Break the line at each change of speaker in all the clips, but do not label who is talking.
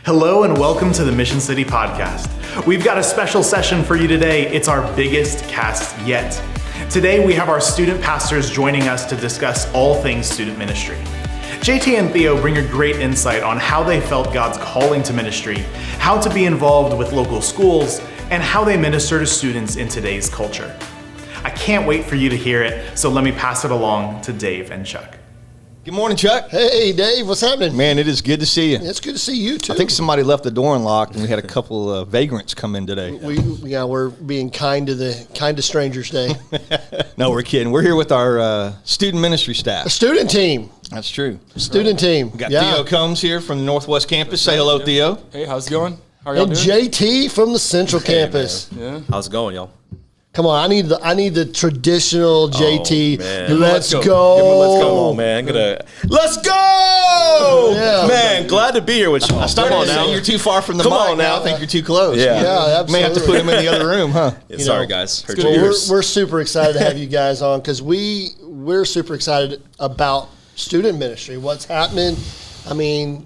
Hello and welcome to the Mission City Podcast. We've got a special session for you today. It's our biggest cast yet. Today we have our student pastors joining us to discuss all things student ministry. JT and Theo bring a great insight on how they felt God's calling to ministry, how to be involved with local schools, and how they minister to students in today's culture. I can't wait for you to hear it, so let me pass it along to Dave and Chuck.
Good morning, Chuck.
Hey, Dave, what's happening?
Man, it is good to see you.
It's good to see you, too.
I think somebody left the door unlocked, and we had a couple of vagrants come in today.
We're being kind to strangers today.
No, we're kidding. We're here with our student ministry staff.
A student team.
That's true.
Student team.
We got Theo Combs here from the Northwest Campus. Say hello, Theo.
Hey, how's it going? How are y'all
And
doing?
JT from the Central Campus.
Yeah.
How's it going, y'all?
Come on, I need the traditional JT.
man.
Let's go.
Let's go. Come on, man. Let's go!
Yeah.
Man, glad to be here with y'all.
I started
Come on
to say
now.
you're too far from the
Come
mic
on now.
I think you're too close.
Yeah.
Yeah, absolutely.
May have to put him in the other room, huh?
Yeah, sorry, guys. Hurt your
Well,
ears.
we're super excited to have you guys on because we're super excited about student ministry. What's happening? I mean,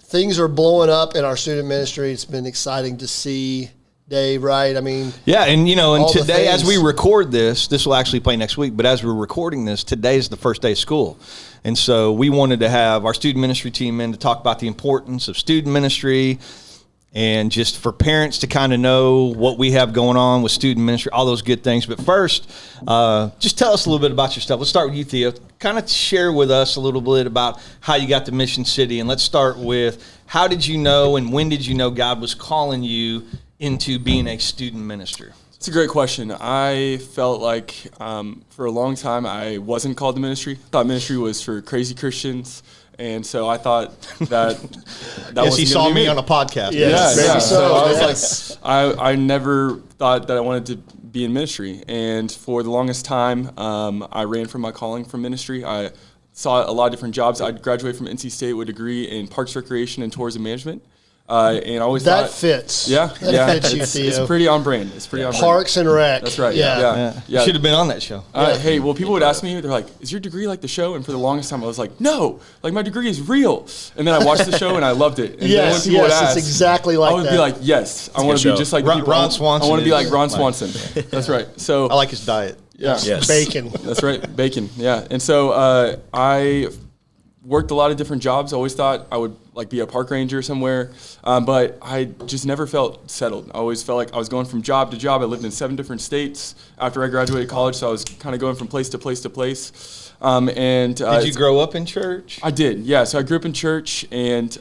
things are blowing up in our student ministry. It's been exciting to see, Dave, right? I mean,
Yeah, and and
all the
today as we
things.
record this will actually play next week, but as we're recording this, today's the first day of school. And so we wanted to have our student ministry team in to talk about the importance of student ministry and just for parents to kind of know what we have going on with student ministry, all those good things. But first, just tell us a little bit about yourself. Let's start with you, Theo. Kind of share with us a little bit about how you got to Mission City. And let's start with how did you know and when did you know God was calling you into being a student minister?
It's a great question. I felt like for a long time I wasn't called to ministry. I thought ministry was for crazy Christians. And so I thought that
Yes, he
wasn't
saw
gonna be
me on a podcast.
Yes.
Yeah,
Maybe
yeah.
so,
So I was
yes.
like, I never thought that I wanted to be in ministry. And for the longest time, I ran from my calling from ministry. I saw a lot of different jobs. I graduated from NC State with a degree in parks, recreation, and tourism management. And I always
that
thought,
fits.
yeah,
That fits you,
it's
Theo.
pretty on brand. It's pretty on brand.
Parks and Rec.
That's right.
Yeah.
You should have been on that show.
Hey, well, people would ask me, they're like, is your degree like the show? And for the longest time, I was like, no, like my degree is real. And then I watched the show and I loved it. And then when
Yes,
people would
yes,
ask,
it's exactly like
I would
that.
be like, yes, I want to
good
be
show.
just like
Ron-
people.
Ron Swanson
I want to be
is
like Ron
like-
Swanson. That's right. So
I like his diet.
yeah,
Yes.
Bacon.
that's right, bacon. Yeah, and so I worked a lot of different jobs. I always thought I would like be a park ranger somewhere, but I just never felt settled. I always felt like I was going from job to job. I lived in 7 different states after I graduated college, so I was kind of going from place to place to place.
Did you grow up in church?
I did, yeah. So I grew up in church, and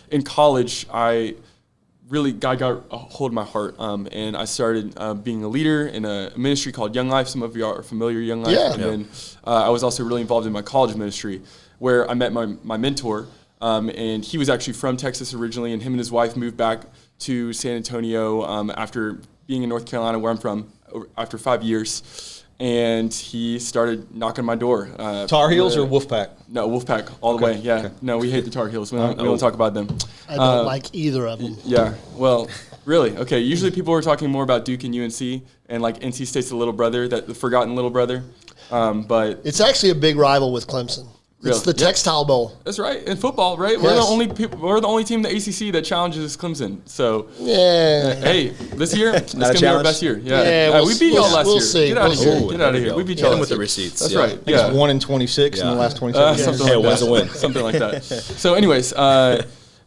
in college, God got a hold of my heart, and I started being a leader in a ministry called Young Life. Some of you are familiar with Young Life.
Yeah.
And then I was also really involved in my college ministry, where I met my mentor, and he was actually from Texas originally, and him and his wife moved back to San Antonio after being in North Carolina, where I'm from, after 5 years. And he started knocking on my door.
Tar Heels or Wolfpack?
No, Wolfpack, all the way, yeah.
Okay.
No, we hate the Tar Heels. We don't talk about them.
I don't like either of them.
Yeah, well, really? Okay, usually people are talking more about Duke and UNC, and like NC State's the little brother, the forgotten little brother. But
It's actually a big rival with Clemson. It's
Really?
the
Yeah.
Textile Bowl.
that's right, in football, right? We're
Yes.
we're the only team in the ACC that challenges Clemson. So,
Yeah.
hey, this year, it's going to be our
challenge?
best year. Yeah,
Yeah,
we beat y'all last
we'll
year.
see.
Get out of
We'll
here.
see.
Get out of
There
here.
you
We
go.
beat
Hit
y'all
them
last
with the
year.
receipts.
That's
Yeah.
right.
I think it's 1 in 26 in the
Yeah.
last 27 years.
Something
Hey, a
like
win's
that.
a win.
Something like that. So, anyways,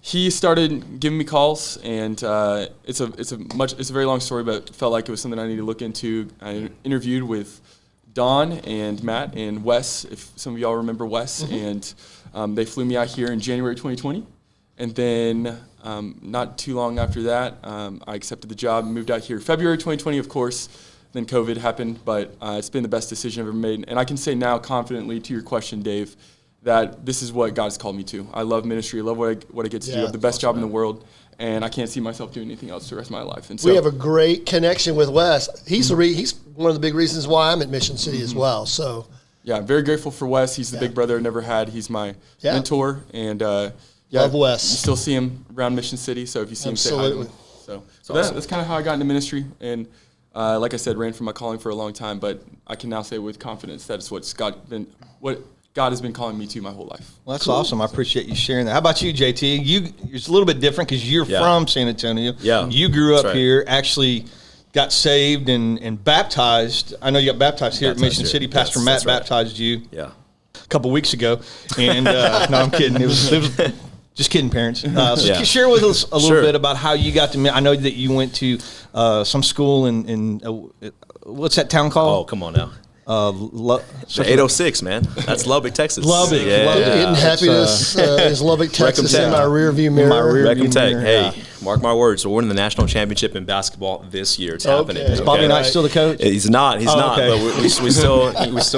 he started giving me calls, and it's a very long story, but felt like it was something I needed to look into. I interviewed with Don and Matt and Wes, if some of y'all remember Wes, and they flew me out here in January 2020, and then not too long after that, I accepted the job and moved out here. February 2020, of course. Then COVID happened, but it's been the best decision I've ever made, and I can say now confidently to your question, Dave, that this is what God's called me to. I love ministry. I love what I get to do. I have the best job in the world, and I can't see myself doing anything else the rest of my life. And so
We have a great connection with Wes. He's he's one of the big reasons why I'm at Mission City as well. So
yeah, I'm very grateful for Wes. He's the big brother I never had. He's my mentor, and
Love Wes.
You still see him around Mission City, so if you see him, say hi to him.
Absolutely.
So that's kind of how I got into ministry, and like I said, ran from my calling for a long time, but I can now say with confidence that it's what God has been calling me to my whole life.
Well, that's awesome. I appreciate you sharing that. How about you, JT? It's a little bit different because you're from San Antonio.
Yeah.
You grew up
right.
here, actually got saved and baptized. I know you got baptized here at Mission City. Pastor Matt baptized you a couple weeks ago. And no, I'm kidding. It was just kidding, parents. Share with us a little bit about how you got to. I know that you went to some school in what's that town called?
Oh, come on now.
The
806, man. That's Lubbock, Texas.
Lubbock.
Getting happiness is Lubbock, Texas in my rearview mirror.
Reckham Tech. Hey, mark my words. We're winning the national championship in basketball this year. It's happening.
Is Bobby Knight still the coach?
He's not. He's not.
Okay.
But we still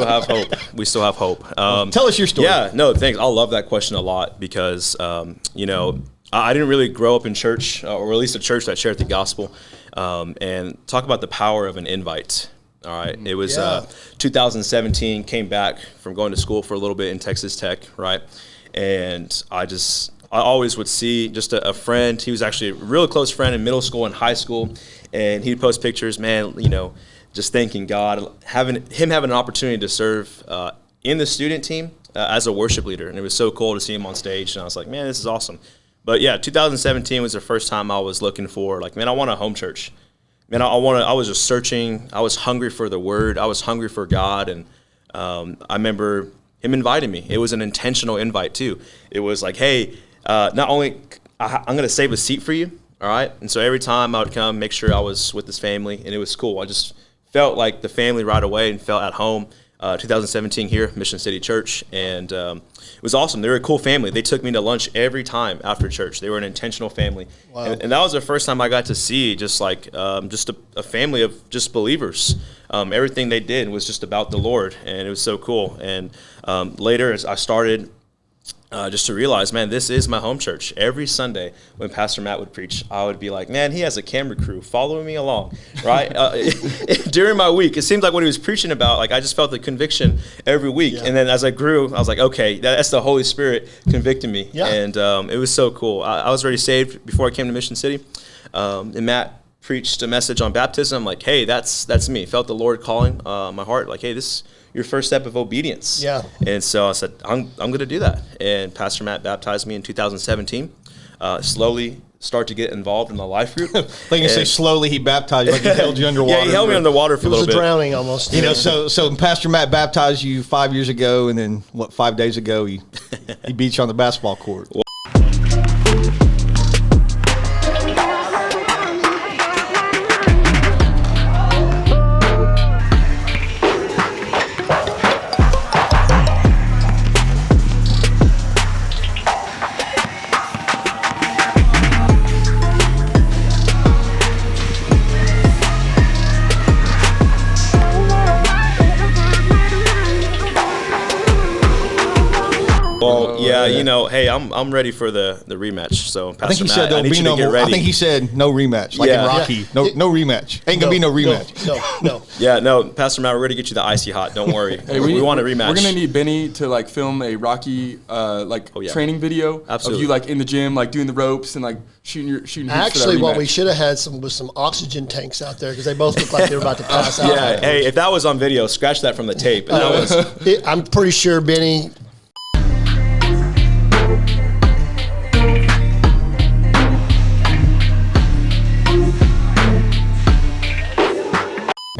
have hope. We still have hope.
Tell us your story.
Yeah. No, thanks. I love that question a lot because I didn't really grow up in church, or at least a church that shared the gospel, and talk about the power of an invite. All right. It was 2017, came back from going to school for a little bit in Texas Tech, right? And I always would see just a friend. He was actually a really close friend in middle school and high school. And he'd post pictures, man, just thanking God, having an opportunity to serve in the student team as a worship leader. And it was so cool to see him on stage. And I was like, man, this is awesome. But yeah, 2017 was the first time I was looking for, I want a home church. Man, I was just searching. I was hungry for the word. I was hungry for God. And I remember him inviting me. It was an intentional invite too. It was like, hey, not only I'm going to save a seat for you. All right. And so every time I would come, make sure I was with this family, and it was cool. I just felt like the family right away and felt at home. 2017 here, Mission City Church, and it was awesome. They were a cool family. They took me to lunch every time after church. They were an intentional family. Wow. And that was the first time I got to see just a family of just believers. Everything they did was just about the Lord, and it was so cool. And later, as I started just to realize, man, this is my home church. Every Sunday when Pastor Matt would preach, I would be like, man, he has a camera crew following me along, right? During my week, it seemed like what he was preaching about, I just felt the conviction every week. Yeah. And then as I grew, I was like, okay, that's the Holy Spirit convicting me. Yeah. And it was so cool. I was already saved before I came to Mission City. And Matt preached a message on baptism. I'm like, hey, that's me. Felt the Lord calling my heart. Like, hey, this is your first step of obedience. Yeah. And so I said, I'm going to do that. And Pastor Matt baptized me in 2017. Slowly start to get involved in the life group.
Like you say, slowly he baptized you, like he held you underwater.
Yeah, he held me underwater for a little bit.
It was a drowning almost.
So Pastor Matt baptized you 5 years ago, and then 5 days ago he beat you on the basketball court.
Hey, I'm ready for the rematch. So Pastor
I think he
Matt,
said there'll be no more. I think he said no rematch, like in Rocky. No rematch. Ain't gonna be no rematch.
No.
Yeah, no, Pastor Matt, we're gonna get you the icy hot. Don't worry. Hey, we want a rematch.
We're gonna need Benny to film a Rocky training video of you in the gym, doing the ropes and shooting.
Actually, what we should have had was some oxygen tanks out there because they both looked like they were about to pass out.
Yeah. Hey, if that was on video, scratch that from the tape.
I'm pretty sure Benny.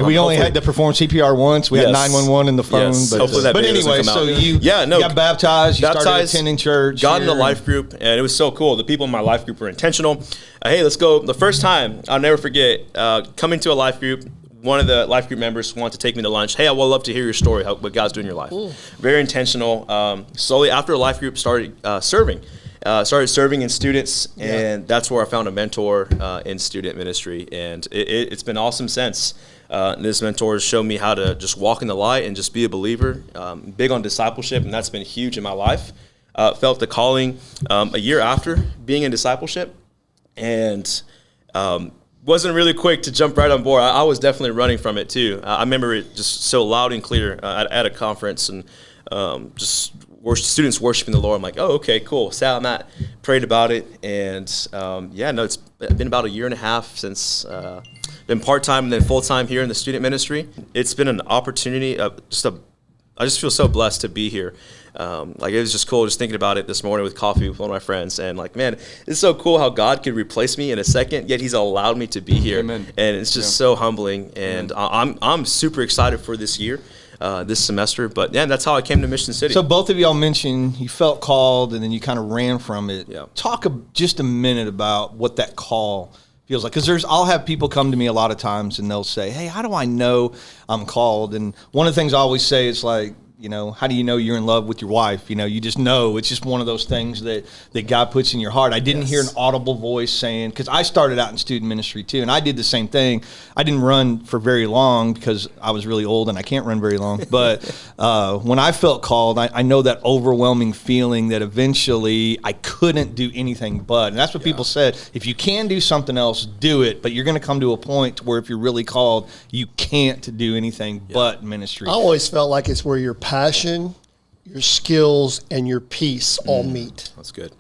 We only had to perform CPR once. We had 911 in the phone.
Yes.
But,
hopefully that
but anyway, so you got baptized, you started attending church.
Got in the life group, and it was so cool. The people in my life group were intentional. Hey, let's go. The first time, I'll never forget, coming to a life group, one of the life group members wanted to take me to lunch. Hey, I would love to hear your story, what God's doing in your life. Ooh. Very intentional. Slowly, after the life group, started serving. Started serving in students, and that's where I found a mentor in student ministry. And it's been awesome since. This mentor has shown me how to just walk in the light and just be a believer, big on discipleship, and that's been huge in my life. Felt the calling a year after being in discipleship, and wasn't really quick to jump right on board. I was definitely running from it too. I remember it just so loud and clear at a conference, and students worshiping the Lord. I'm like, oh, okay, cool. Sat on that, prayed about it, and it's been about a year and a half since been part-time and then full-time here in the student ministry. It's been an opportunity. I just feel so blessed to be here. Like it was just cool just thinking about it this morning with coffee with one of my friends, and like, man, it's so cool how God could replace me in a second, yet He's allowed me to be here.
Amen.
And it's just so humbling, and I'm super excited for this year, this semester. But yeah, that's how I came to Mission City.
So both of y'all mentioned you felt called and then you kind of ran from it.
Yeah.
Talk just a minute about what that call feels like, because I'll have people come to me a lot of times and they'll say, hey, how do I know I'm called? And one of the things I always say is like, how do you know you're in love with your wife? You just know. It's just one of those things that God puts in your heart. I didn't hear an audible voice saying, because I started out in student ministry too, and I did the same thing. I didn't run for very long because I was really old and I can't run very long. But when I felt called, I know that overwhelming feeling that eventually I couldn't do anything but. And that's what people said. If you can do something else, do it. But you're going to come to a point where if you're really called, you can't do anything but ministry.
I always felt like it's where your passion, your skills, and your peace all meet.
That's good.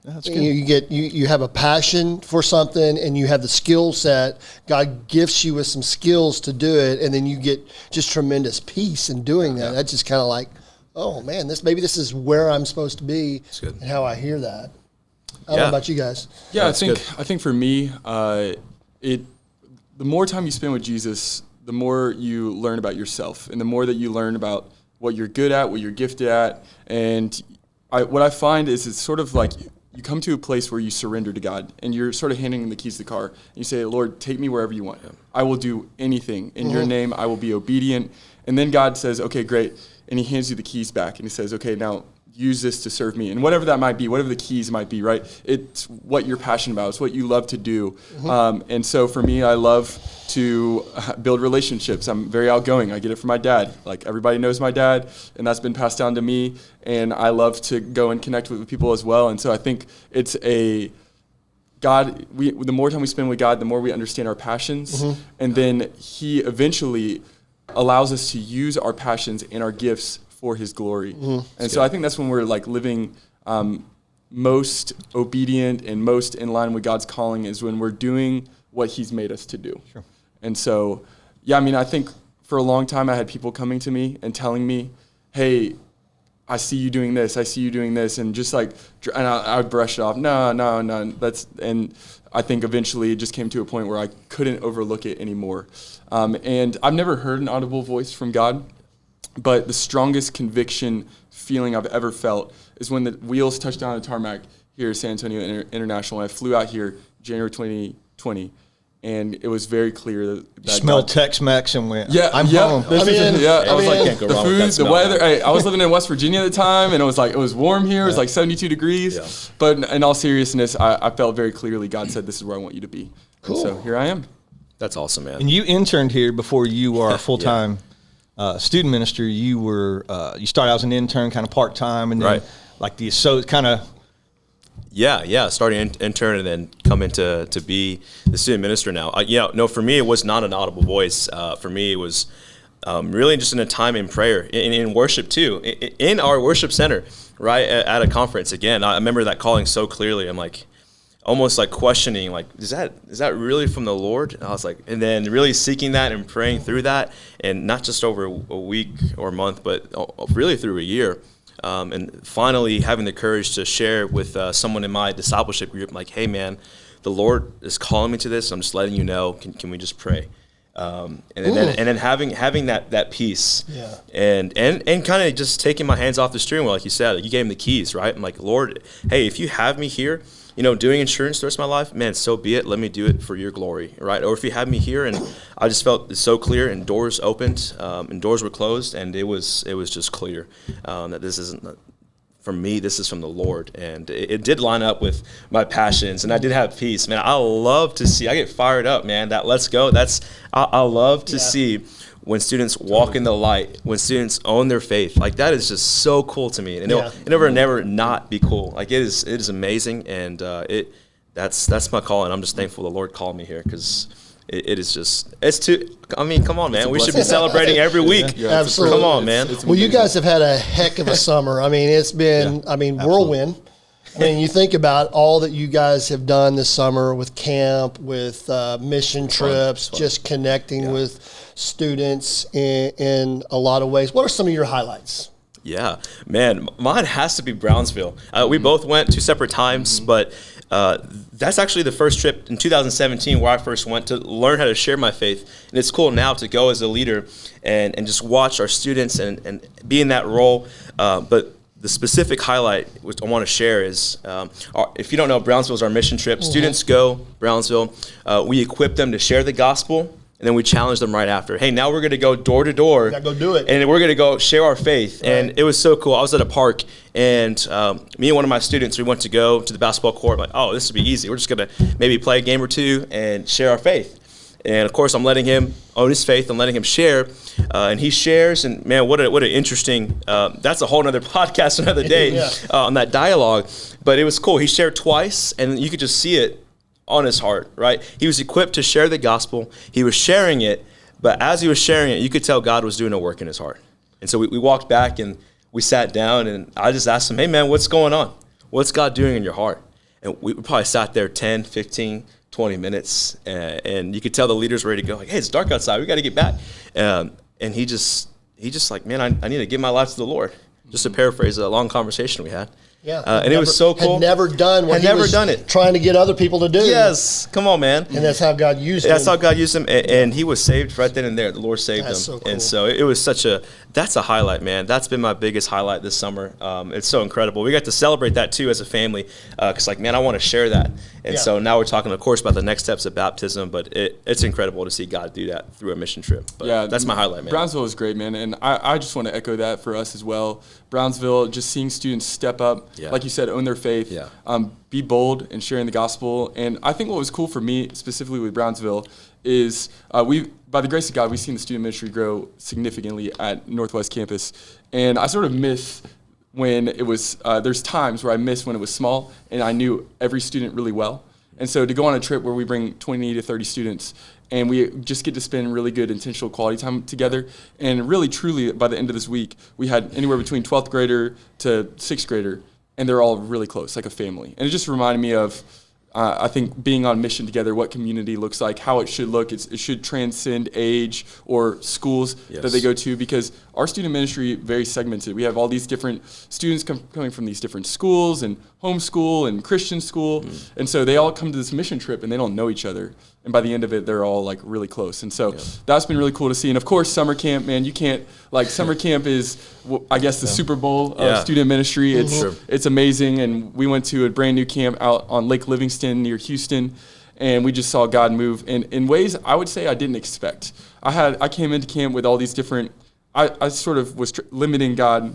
That's good.
You have a passion for something, and you have the skill set. God gifts you with some skills to do it, and then you get just tremendous peace in doing that. That's just kind of like, oh man, maybe this is where I'm supposed to be, and how I hear that. I don't know about you guys.
Yeah, I think for me, the more time you spend with Jesus, the more you learn about yourself, and the more that you learn about what you're good at, what you're gifted at. And what I find is it's sort of like you come to a place where you surrender to God, and you're sort of handing Him the keys to the car. And you say, Lord, take me wherever you want. I will do anything. In your name, I will be obedient. And then God says, okay, great. And He hands you the keys back, and He says, okay, now use this to serve me. And whatever that might be, whatever the keys might be, right? It's what you're passionate about. It's what you love to do. And so for me, I love to build relationships. I'm very outgoing. I get it from my dad. Like everybody knows my dad, and that's been passed down to me. And I love to go and connect with people as well. And so I think it's the more time we spend with God, the more we understand our passions. And then He eventually allows us to use our passions and our gifts for His glory. And so I think that's when we're like living most obedient and most in line with God's calling, is when we're doing what He's made us to do. Sure. And so, I think for a long time I had people coming to me and telling me, hey, I see you doing this, and just like, and I would brush it off. No, and I think eventually it just came to a point where I couldn't overlook it anymore. And I've never heard an audible voice from God, but the strongest conviction feeling I've ever felt is when the wheels touched down the tarmac here at San Antonio International. When I flew out here January 2020, and it was very clear that
you smelled Tex-Mex and went, I'm home.
I was like,
can't go
the
wrong
food,
with that
the weather. I was living in West Virginia at the time, and it was warm here. It was like 72 degrees. Yeah. But in all seriousness, I felt very clearly God said, this is where I want you to be. Cool. And so here I am.
That's awesome, man.
And you interned here before you were a full-time student minister. You were you started out as an intern, kind of part-time, and then like kind of.
Yeah. Starting intern and then coming to be the student minister now. For me, it was not an audible voice. For me, it was really just in a time in prayer, in worship too, in our worship center, right, at a conference. Again, I remember that calling so clearly. I'm like, almost like questioning, like, is that really from the Lord? And I was like, and then really seeking that and praying through that, and not just over a week or a month, but really through a year. And finally having the courage to share with someone in my discipleship group, like, hey man, the Lord is calling me to this. I'm just letting you know. Can we just pray? And then having that peace, and kind of just taking my hands off the steering wheel, like you said. Like, you gave him the keys, right? I'm like, Lord, hey, if you have me here, doing insurance the rest of my life, man, so be it. Let me do it for your glory, right? Or if you have me here, and I just felt so clear, and doors opened, and doors were closed, and it was just clear that this isn't from me. This is from the Lord, and it did line up with my passions, and I did have peace, man. I love to see. I get fired up, man. That let's go. I love to see when students walk in the light, when students own their faith. Like, that is just so cool to me, and it'll never not be cool. Like, it is amazing, and that's my call, and I'm just thankful the Lord called me here, because it's too. I mean, come on, man. We should be celebrating every week.
Yeah, absolutely.
Come on, man.
Well, you guys have had a heck of a summer. I mean, it's been whirlwind. I mean, you think about all that you guys have done this summer with camp, with mission trips, just connecting with students in a lot of ways. What are some of your highlights?
Yeah, man, mine has to be Brownsville. We both went 2 separate times, but that's actually the first trip in 2017 where I first went to learn how to share my faith. And it's cool now to go as a leader and just watch our students and be in that role. But the specific highlight which I want to share is, if you don't know, Brownsville is our mission trip. Students go Brownsville. We equip them to share the gospel. And then we challenge them right after. Hey, now we're going to go door to door.
Go do it.
And we're going to go share our faith.
Right.
And it was so cool. I was at a park, and me and one of my students, we went to go to the basketball court. I'm like, oh, this would be easy. We're just going to maybe play a game or two and share our faith. And, of course, I'm letting him own his faith. I'm letting him share. And he shares. And, man, what an interesting that's a whole other podcast another day on that dialogue. But it was cool. He shared twice, and you could just see it on his heart, right? He was equipped to share the gospel. He was sharing it, but as he was sharing it, you could tell God was doing a work in his heart. And so we walked back and we sat down, and I just asked him, hey man, what's going on? What's God doing in your heart? And we probably sat there 10, 15, 20 minutes, and you could tell the leaders were ready to go, like, hey, it's dark outside, we got to get back. And he just like, man, I need to give my life to the Lord. Just to paraphrase a long conversation we had.
Yeah,
and it was so cool.
Had never done what
he was done it.
Trying to get other people to do.
Yes, come on, man.
And that's how God used him.
That's how God used him, and he was saved right then and there. The Lord saved him.
So cool.
And so it was that's a highlight, man. That's been my biggest highlight this summer. It's so incredible. We got to celebrate that too as a family, because like, man, I want to share that. And so now we're talking, of course, about the next steps of baptism, but it's incredible to see God do that through a mission trip. But that's my highlight, man.
Brownsville is great, man, and I just want to echo that for us as well. Brownsville, just seeing students step up, like you said, own their faith, be bold in sharing the gospel. And I think what was cool for me, specifically with Brownsville, is by the grace of God, we've seen the student ministry grow significantly at Northwest Campus. And I sort of miss when it was, there's times where I miss when it was small and I knew every student really well. And so to go on a trip where we bring 20 to 30 students and we just get to spend really good intentional quality time together, and really truly by the end of this week, we had anywhere between 12th grader to 6th grader, and they're all really close, like a family. And it just reminded me of, I think, being on mission together, what community looks like, how it should look. It should transcend age or schools that they go to, because our student ministry very segmented. We have all these different students coming from these different schools and homeschool and Christian school. And so they all come to this mission trip and they don't know each other. And by the end of it, they're all like really close. And so that's been really cool to see. And of course, summer camp, man, you can't, like, summer camp is, I guess, the Super Bowl of student ministry. It's amazing. And we went to a brand new camp out on Lake Livingston near Houston, and we just saw God move in ways I would say I didn't expect. I came into camp with all these different, I sort of was limiting God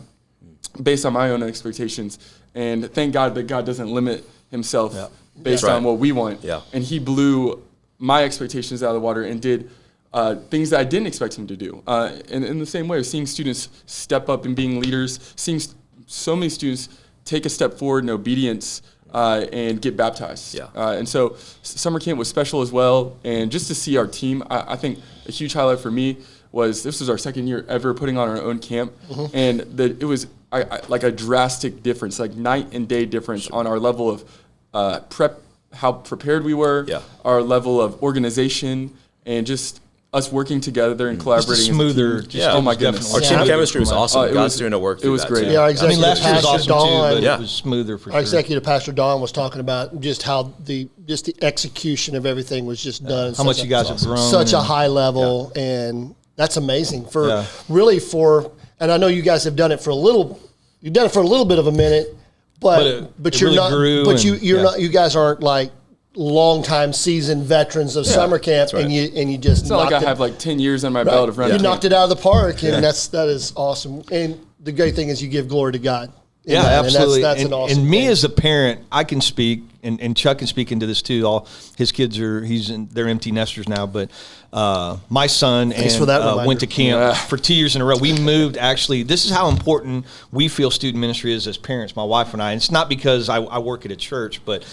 based on my own expectations. And thank God that God doesn't limit himself based on what we want. And he blew my expectations out of the water and did things that I didn't expect him to do. And in the same way, seeing students step up and being leaders, seeing so many students take a step forward in obedience and get baptized. And so summer camp was special as well. And just to see our team, I think a huge highlight for me was this was our second year ever putting on our own camp. And it was like a drastic difference, like night and day difference on our level of prep, how prepared we were, our level of organization, and just us working together and collaborating.
Just smoother.
Oh my goodness.
Our team chemistry was awesome. God's doing a work.
It was great.
Yeah, our executive
last year was
pastor
awesome
Dawn.
too, but it was smoother for sure.
Our executive pastor Dawn was talking about just how the execution of everything was just done.
How much you guys have grown.
Such a high level, and that's amazing for really for. And I know you guys have done it for a little. You've done it for a little bit of a minute, but you're
really
not.
Grew
but you're not. You guys aren't like longtime seasoned veterans of summer camp, and you just.
It's not like I have like 10 years on my belt of running.
You knocked it out of the park, and that is awesome. And the great thing is you give glory to God.
Yeah, absolutely.
And that's an awesome
and me
thing.
as a parent, I can speak, and Chuck can speak into this too. All his kids they're empty nesters now, but my son went to camp for 2 years in a row. We moved, actually. This is how important we feel student ministry is as parents, my wife and I. And it's not because I work at a church, but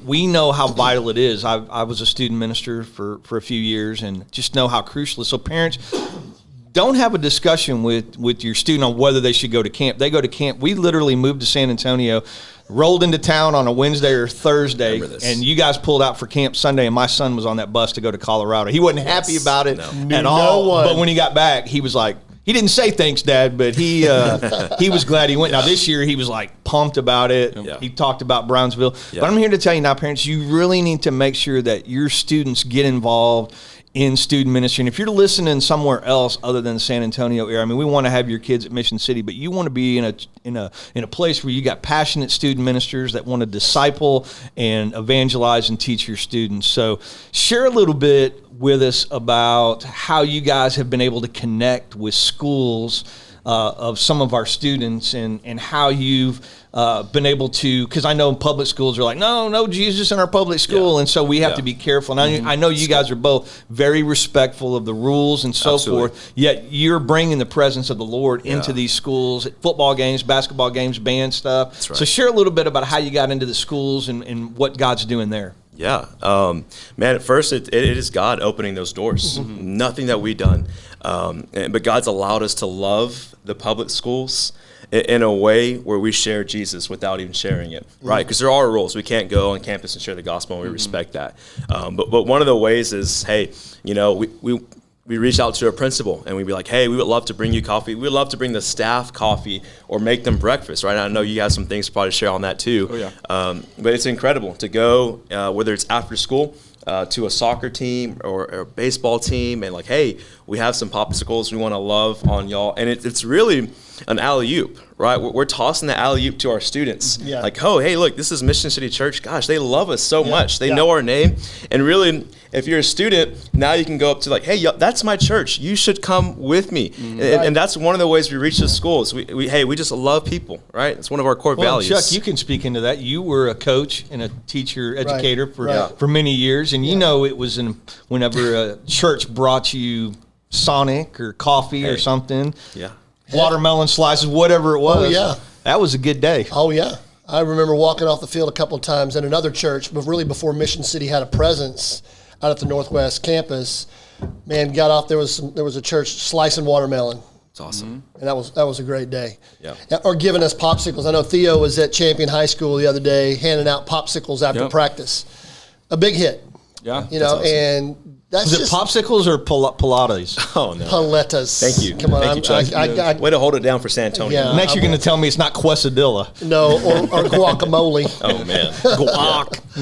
we know how vital it is. I was a student minister for a few years and just know how crucial it is. So parents, don't have a discussion with your student on whether they should go to camp. They go to camp. We literally moved to San Antonio, rolled into town on a Wednesday or Thursday, and you guys pulled out for camp Sunday, and my son was on that bus to go to Colorado. He wasn't happy about it at all, but when he got back, he was like, He didn't say thanks, Dad, but he was glad he went. Now this year he was like pumped about it.
Yeah.
He talked about Brownsville.
Yeah.
But I'm here to tell you now, parents, you really need to make sure that your students get involved in student ministry. And if you're listening somewhere else other than the San Antonio area, I mean, we want to have your kids at Mission City, but you want to be in a place where you got passionate student ministers that want to disciple and evangelize and teach your students. So share a little bit with us about how you guys have been able to connect with schools of some of our students and how you've been able to, because I know public schools are like, no Jesus in our public school.
Yeah.
And so we have
Yeah.
to be careful. And I know you guys are both very respectful of the rules and so
Absolutely.
forth, yet you're bringing the presence of the Lord into
Yeah. these
these schools, football games, basketball games, band stuff.
That's right.
So share a little bit about how you got into the schools and what God's doing there.
Yeah, man. At first, it is God opening those doors. Nothing that we've done, but God's allowed us to love the public schools in a way where we share Jesus without even sharing it, right? Because there are rules. We can't go on campus and share the gospel, and we respect that. But one of the ways is, hey, we reach out to a principal and we'd be like, hey, we would love to bring you coffee. We would love to bring the staff coffee or make them breakfast, right? I know you have some things to probably share on that too.
Oh, yeah.
But it's incredible to go, whether it's after school, to a soccer team or a baseball team and like, hey, we have some popsicles we want to love on y'all. And it's really an alley-oop, right? We're tossing the alley-oop to our students.
Yeah.
Like, oh, hey, look, this is Mission City Church. Gosh, they love us so much. They know our name. And really, if you're a student, now you can go up to like, hey, that's my church. You should come with me. And that's one of the ways we reach the schools. We just love people, right? It's one of our core values.
Chuck, you can speak into that. You were a coach and a teacher, educator for many years, and you know it was whenever a church brought you Sonic or coffee or something, watermelon slices, whatever it was.
Oh, yeah.
That was a good day.
Oh, yeah. I remember walking off the field a couple of times in another church, but really before Mission City had a presence out at the Northwest campus. Man, got off, there was a church slicing watermelon.
It's awesome.
And that was a great day.
Yeah.
Or giving us popsicles. I know Theo was at Champion High School the other day handing out popsicles after practice. A big hit.
Yeah.
You know,
awesome.
and that's
Was
just
it popsicles or Pilates?
Oh, no.
paletas.
Thank you.
Come on.
Thank you, Chuck. Way to hold it down for San Antonio.
Yeah.
Next, you're going to tell me it's not quesadilla.
No, or guacamole.
Oh, man.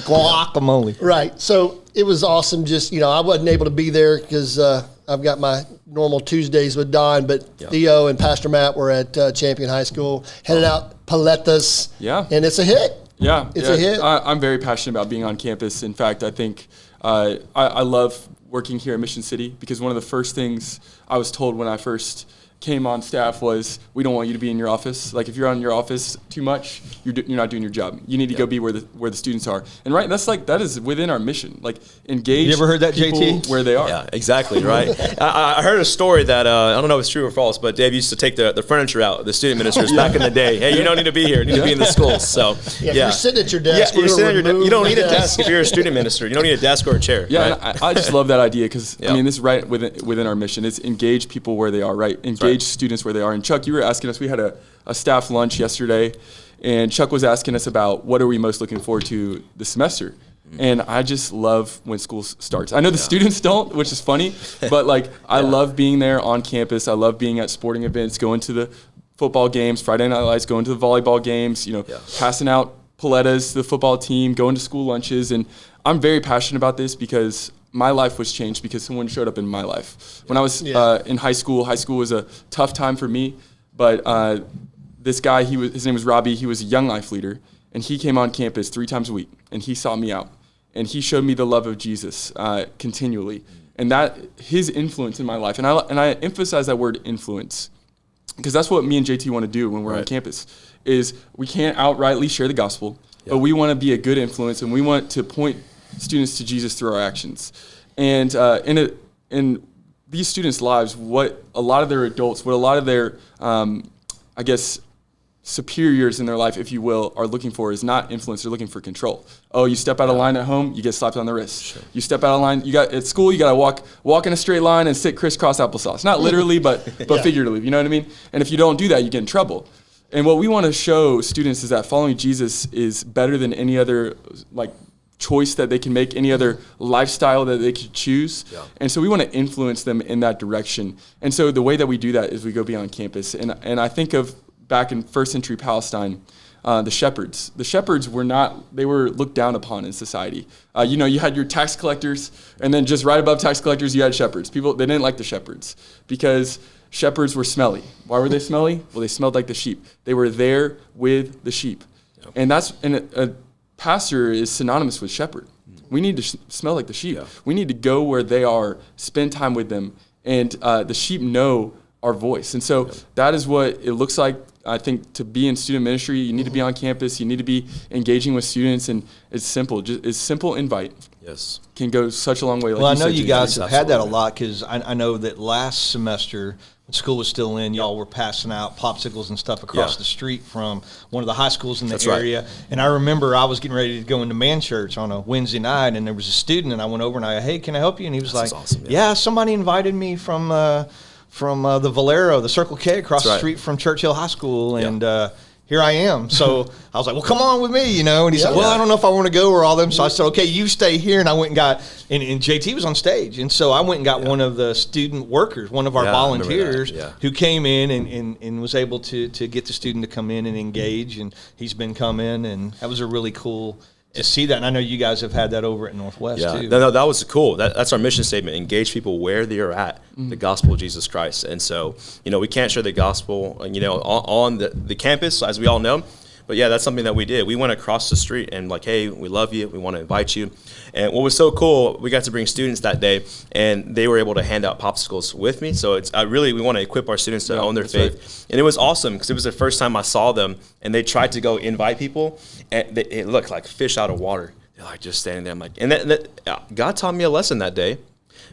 Guacamole.
Right. So it was awesome. Just, I wasn't able to be there because I've got my normal Tuesdays with Don, but Theo and Pastor Matt were at Champion High School, handing out paletas.
Yeah.
And it's a hit.
Yeah,
It's a hit.
I'm very passionate about being on campus. In fact, I think I love working here at Mission City because one of the first things I was told when I first came on staff was, we don't want you to be in your office. Like, if you're on your office too much, you're not doing your job. You need to go be where the students are. And right, that is within our mission. Like, engage.
You ever heard that,
people
JT?
where they are.
Yeah, exactly, right. I heard a story that, I don't know if it's true or false, but Dave used to take the furniture out, the student ministers back in the day. Hey, you don't need to be here. You need to be in the schools. So,
If you're sitting at your desk,
you're sitting at your
remove
you don't
the
need a desk if you're a student minister. You don't need a desk or a chair.
Yeah,
right?
and I just love that idea because,
Yeah.
this is right within our mission. It's engage people where they are, right? Engage students where they are. And Chuck, you were asking us, we had a staff lunch yesterday, and Chuck was asking us about what are we most looking forward to this semester. And I just love when school starts. I know the students don't, which is funny, but I love being there on campus. I love being at sporting events, going to the football games, Friday Night Lights, going to the volleyball games, passing out paletas to the football team, going to school lunches. And I'm very passionate about this because my life was changed because someone showed up in my life. When I was in high school was a tough time for me, but this guy, his name was Robbie, he was a young life leader, and he came on campus 3 times a week, and he sought me out, and he showed me the love of Jesus continually, and that his influence in my life, and I emphasize that word influence, because that's what me and JT want to do when we're on campus, is we can't outrightly share the gospel, but we want to be a good influence, and we want to point students to Jesus through our actions. And in these students' lives, what a lot of their adults, what a lot of their, superiors in their life, if you will, are looking for is not influence, they're looking for control. Oh, you step out of line at home, you get slapped on the wrist. Sure. You step out of line, at school, you got to walk in a straight line and sit crisscross applesauce. Not literally, but figuratively, you know what I mean? And if you don't do that, you get in trouble. And what we want to show students is that following Jesus is better than any other, choice that they can make, any other lifestyle that they could choose. Yeah. And so we want to influence them in that direction. And so the way that we do that is we go beyond campus. And I think of back in first century Palestine, the shepherds. The shepherds they were looked down upon in society. You had your tax collectors, and then just right above tax collectors, you had shepherds. They didn't like the shepherds because shepherds were smelly. Why were they smelly? Well, they smelled like the sheep. They were there with the sheep. Yep. And a pastor is synonymous with shepherd. We need to smell like the sheep. Yeah. We need to go where they are, spend time with them, and the sheep know our voice. And so that is what it looks like. I think to be in student ministry, you need to be on campus. You need to be engaging with students, and it's simple. Just a simple invite. Yes, can go such a long way.
Well, I know you guys have had that a lot because I know that last semester when school was still in, y'all were passing out popsicles and stuff across the street from one of the high schools in the area. Right. And I remember I was getting ready to go into man church on a Wednesday night, and there was a student, and I went over and I, hey, can I help you? And he was awesome, yeah, somebody invited me from the Valero, the Circle K across the street from Churchill High School, and here I am. So I was like, well, come on with me, And he said, well, I don't know if I want to go or all them. So I said, okay, you stay here. And I went and got, and JT was on stage. And so I went and got one of the student workers, one of our volunteers who came in and was able to get the student to come in and engage. And he's been coming, and that was a really cool to see that. And I know you guys have had that over at Northwest too.
No, that was cool. That's our mission statement: engage people where they are at, the gospel of Jesus Christ. And so, we can't share the gospel, on the campus, as we all know. But yeah, that's something that we did. We went across the street and hey, we love you. We want to invite you. And what was so cool, we got to bring students that day, and they were able to hand out popsicles with me. So we want to equip our students to own their faith. Right. And it was awesome because it was the first time I saw them, and they tried to go invite people, and it looked like fish out of water. They're just standing there. I'm and God taught me a lesson that day.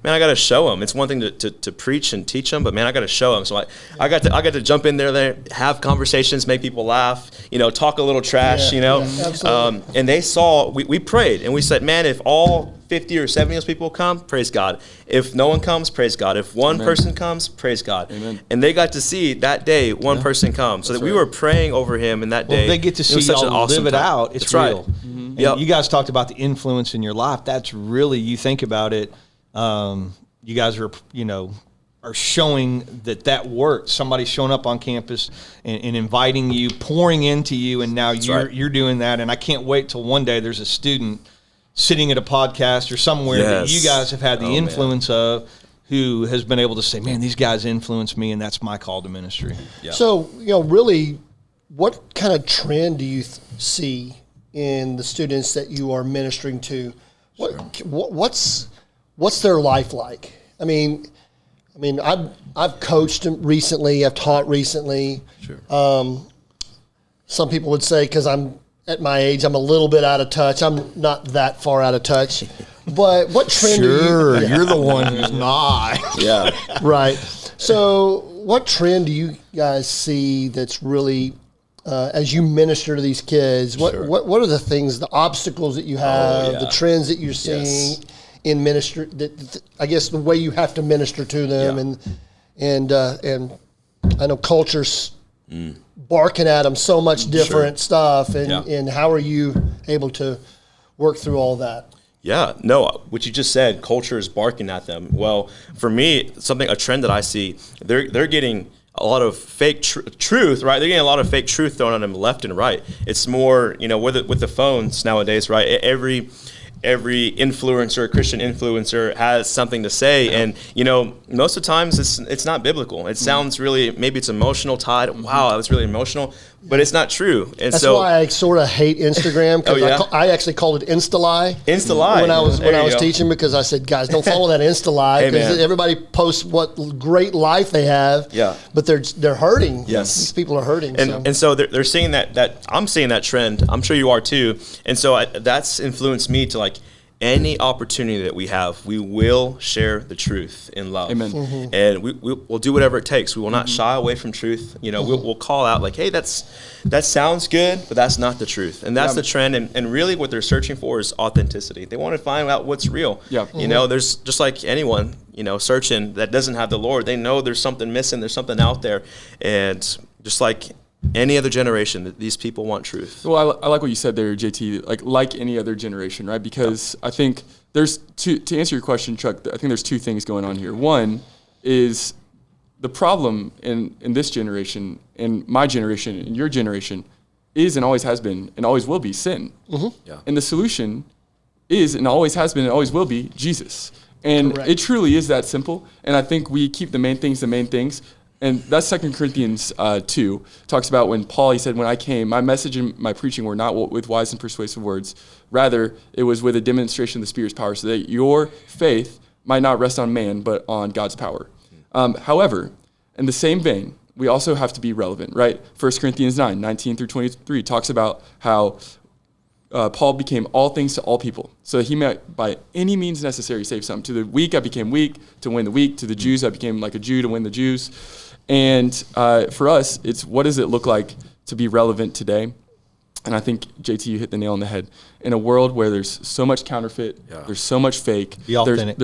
Man, I got to show them. It's one thing to preach and teach them, but man, I got to show them. So I got to jump in there, have conversations, make people laugh, talk a little trash,
absolutely.
And they saw, we prayed and we said, man, if all 50 or 70 of those people come, praise God. If no one comes, praise God. If one person comes, praise God.
Amen.
And they got to see that day one person come. So that we were praying over him, and that day,
they get to see y'all live it out. It's real.
Right.
Mm-hmm. And you guys talked about the influence in your life. That's really, you think about it. You guys are showing that works. Somebody's showing up on campus and inviting you, pouring into you, and now you're doing that. And I can't wait till one day there's a student sitting at a podcast or somewhere that you guys have had the influence of, who has been able to say, man, these guys influenced me, and that's my call to ministry.
Yeah. So, really, what kind of trend do you see in the students that you are ministering to? What's their life like? I mean, I've coached recently. I've taught recently. Sure. Some people would say, because I'm at my age, I'm a little bit out of touch. I'm not that far out of touch. But what trend?
Sure, you're the one who's not.
Yeah.
Right. So, what trend do you guys see that's really, as you minister to these kids? What are the things, the obstacles that you have, the trends that you're seeing? Yes. In ministry, I guess the way you have to minister to them, and I know culture's barking at them so much different stuff, and how are you able to work through all that?
Yeah, no, what you just said, culture is barking at them. Well, for me, a trend that I see, they're getting a lot of fake truth, right? They're getting a lot of fake truth thrown on them left and right. It's more, with the phones nowadays, right? Every influencer, Christian influencer, has something to say, and most of the times it's not biblical. It sounds really, maybe it's emotional tied. Wow, that was really emotional, but it's not true. And
that's why I sort of hate Instagram, because I actually called it Insta-lie.
Insta-lie
when I was teaching, because I said, guys, don't follow that Insta-lie, because everybody posts what great life they have. Yeah, but they're hurting.
Yes,
these people are hurting.
And so they're seeing that I'm seeing that trend. I'm sure you are too. And so that's influenced me to any opportunity that we have, we will share the truth in love. Amen. Mm-hmm. And we'll do whatever it takes. We will not shy away from truth. We'll call out hey, that sounds good, but that's not the truth. And that's the trend. And really what they're searching for is authenticity. They want to find out what's real. Yeah. There's just like anyone, searching that doesn't have the Lord. They know there's something missing. There's something out there. And just like any other generation, that these people want truth.
Well, I like what you said there, JT, like any other generation, right? Because I think there's to answer your question, Chuck, I think there's two things going on here. One is the problem in this generation, in my generation, in your generation, is and always has been and always will be sin.
Yeah.
And the solution is and always has been and always will be Jesus. And
Correct.
it truly is that simple. And I think we keep the main things. And that's 2 Corinthians 2. Talks about when Paul, he said, when I came, my message and my preaching were not with wise and persuasive words. Rather, it was with a demonstration of the Spirit's power, so that your faith might not rest on man, but on God's power. However, in the same vein, we also have to be relevant, right? 1 Corinthians 9, 19 through 23 talks about how Paul became all things to all people, so that he might by any means necessary save some. To the weak, I became weak to win the weak. To the Jews, I became like a Jew to win the Jews. And for us, it's what does it look like to be relevant today? And I think, JT, you hit the nail on the head. In a world where there's so much counterfeit, there's so much fake.
Be authentic.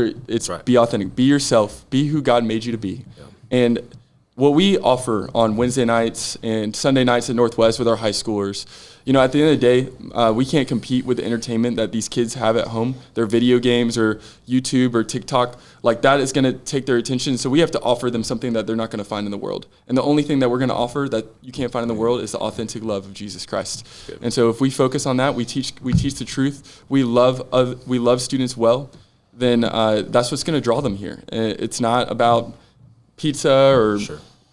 Be authentic. Be yourself. Be who God made you to be. Yeah. And what we offer on Wednesday nights and Sunday nights at Northwest with our high schoolers, at the end of the day, we can't compete with the entertainment that these kids have at home. Their video games or YouTube or TikTok, like that is going to take their attention. So we have to offer them something that they're not going to find in the world. And the only thing that we're going to offer that you can't find in the world is the authentic love of Jesus Christ. Good. And so if we focus on that, we teach the truth. We love students well. Then that's what's going to draw them here. It's not about pizza or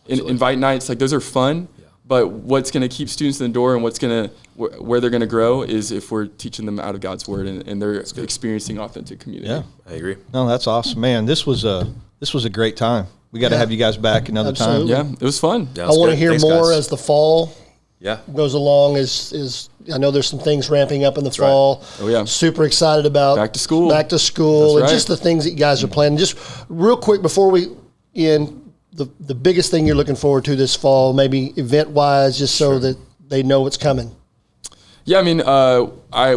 invite nights. Like those are fun. But what's going to keep students in the door and where they're going to grow is if we're teaching them out of God's word and they're experiencing authentic community.
Yeah,
I agree.
No, that's awesome, man. This was a great time. We got to have you guys back another time.
Yeah, it was fun.
I want to hear more as the fall goes along. As I know there's some things ramping up in the fall.
Right. Oh yeah,
super excited about
back to school,
and just the things that you guys are planning. Just real quick before we end. The biggest thing you're looking forward to this fall, maybe event-wise, just so that they know what's coming?
Yeah, I mean,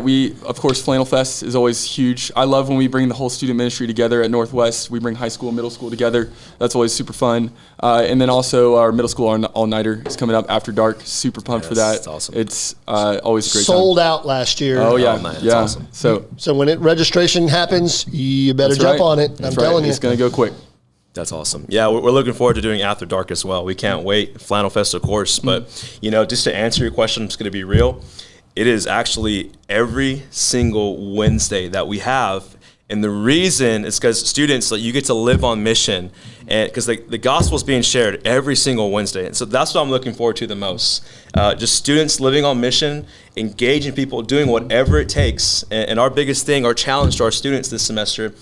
we of course, Flannel Fest is always huge. I love when we bring the whole student ministry together at Northwest. We bring high school and middle school together. That's always super fun. And then also our middle school all-nighter is coming up after dark. Super pumped for that.
That's awesome.
It's always a great
Sold
time.
out last year.
Oh yeah,
man,
yeah.
awesome.
So when registration happens, you better
That's
jump
right.
on it.
That's
I'm telling you,
it's going to go quick.
That's awesome. Yeah, we're looking forward to doing After Dark as well. We can't wait. Flannel Fest, of course. But, just to answer your question, I'm just going to be real. It is actually every single Wednesday that we have. And the reason is because students, you get to live on mission, and because the gospel is being shared every single Wednesday. And so that's what I'm looking forward to the most. Just students living on mission, engaging people, doing whatever it takes. And our biggest thing, our challenge to our students this semester,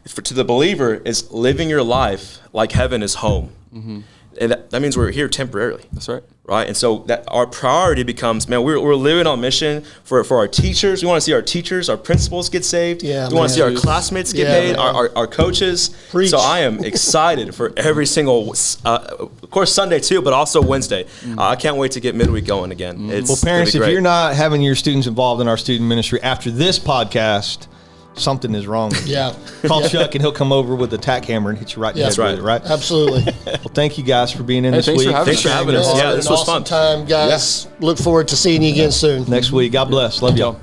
to the believer, is living your life like heaven is home. Mm-hmm. And that means we're here temporarily.
That's right.
Right? And so that our priority becomes, man, we're living on mission for our teachers. We want to see our teachers, our principals get saved. Yeah, we want to see our classmates get made, our coaches.
Preach.
So I am excited for every single, of course, Sunday too, but also Wednesday. I can't wait to get midweek going again. It's
well, parents, if you're not having your students involved in our student ministry after this podcast, something is wrong with you.
Yeah.
Call Chuck and he'll come over with a tack hammer and hit you right in the head with it, right?
Absolutely.
Well, thank you guys for being in this
thanks
week.
Thanks for having us. Yeah, this was
awesome
fun.
time, guys. Look forward to seeing you again soon.
Next week. God bless. Love y'all.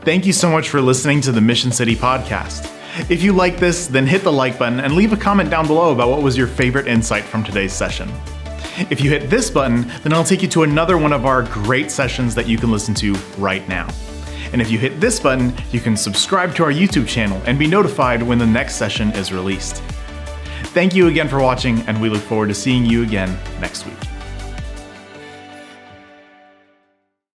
Thank you so much for listening to the Mission City podcast. If you like this, then hit the like button and leave a comment down below about what was your favorite insight from today's session. If you hit this button, then I'll take you to another one of our great sessions that you can listen to right now. And if you hit this button, you can subscribe to our YouTube channel and be notified when the next session is released. Thank you again for watching, and we look forward to seeing you again next week.